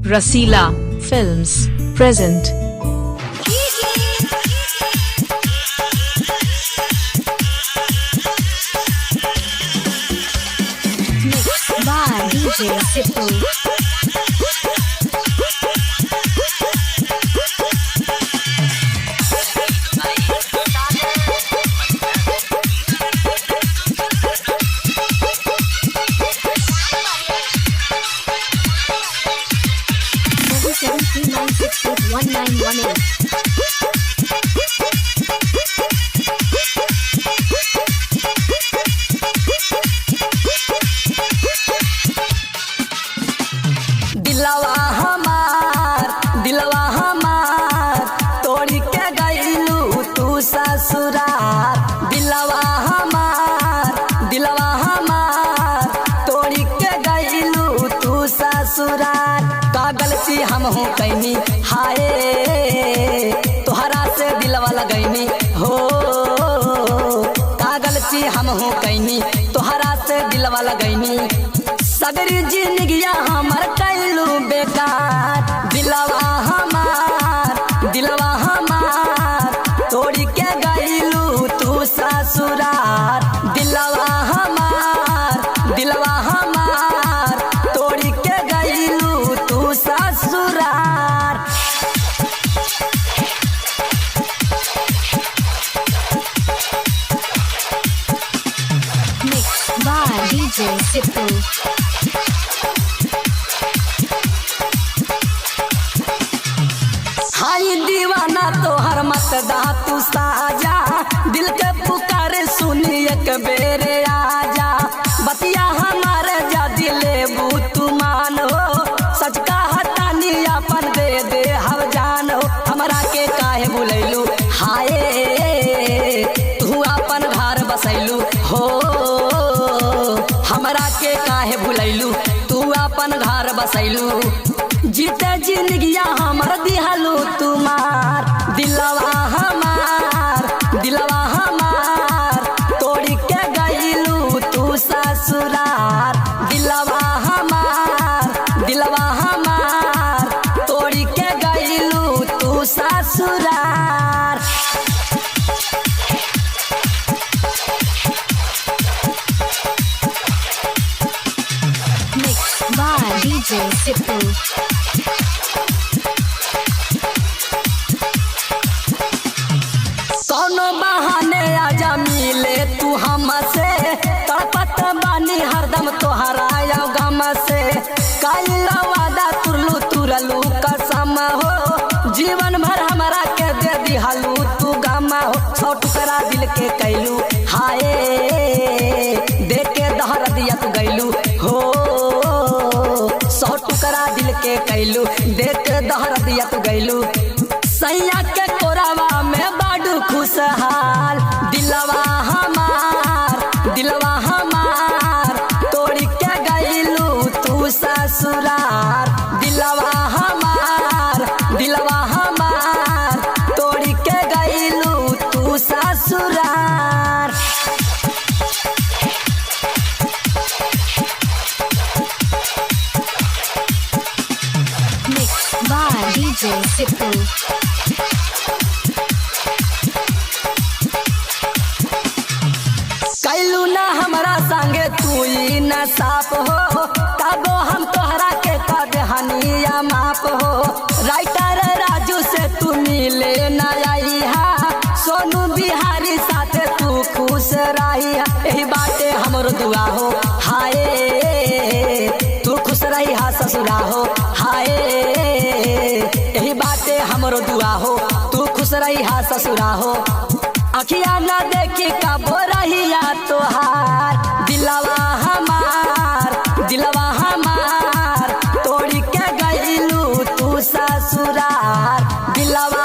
Rasila Films present mixed by DJ Sippu. दिलवा हमार तोड़ी के गईलू तू ससुरार। दिलवा हमार तोड़ी के गईलू तू ससुरार। का गलती हम हो कैनी हाय तोहरा से दिलवा लगैनी हो। का गलती हम हो कैनी तोहरा से दिलवा लगैनी। सगरी जिंदगिया हमर कैलू बेकार। दिलवा हमार तोड़ी के गईलू तू ससुरार। दिलवा हमार तोड़ी के गईलू तू ससुरार। Mixed by DJ Sippu. हाय दीवाना तोहर मत दा तू साजा। दिल के पुकार सुनी एक बेरे आजा। बतिया हमारे जा दिले तू मान हो। सच का हटानी अपन दे हव जान हो। हमरा के काहे बुलैलू हाय तू अपन घर बसैलू हो। हमरा के काहे बुलैलू तू अपन घर बसैलू। जीते जिंदगिया हमर दिहलू तुम्हार। दिलवा हमार तोड़ी के गईलू तू ससुरार। दिलवा हमार तोड़ी के गईलू तू ससुरार। Mixed by DJ Sippu. कौनो बहाने आजा मिले तू हमसे। तड़पत बानी हरदम तोहरा गम से। कैला वादा तुरलू कसम हो। जीवन भर हमरा के दे दिहलू तू गम हो। 100 टुकड़ा दिल के कैलू हाय देख के दहर दिया तू गैलू हो। 100 टुकड़ा दिल के कैलू देख के दहर दिया तू गैलू। सैया के कोरावा में बाडू खुशहाल। दिलवा हमार तोड़ी के गईलू तू ससुरार। दिलवा हमार तोड़ी के गईलू तू ससुरार। Mixed by DJ Sippu. कैलू ना हमरा संगे तू ही न साफ हो। तबो हम तोहरा के कदहनिया माप हो। राइटर राजू से तू मिले न आई हा। सोनू बिहारी साथे तू खुश रही हा। यही बाटे हमरो दुआ हो हाय तू खुश रही हा ससुरा हो हाय। यही बाटे हमरो दुआ हो तू खुश रही हा ससुरा हो। अखिया न देखी कबो रहिया तोहार। दिलवा हमार तोड़ी के गईलू तू ससुरार। दिलवा